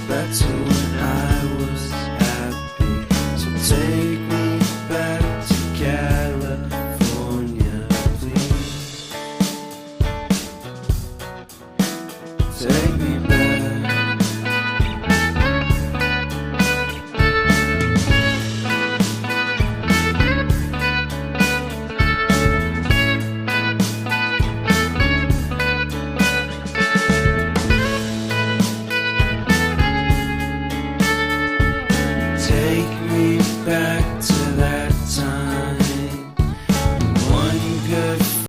back to when I was happy. So take me back to California, please. Take me back. Take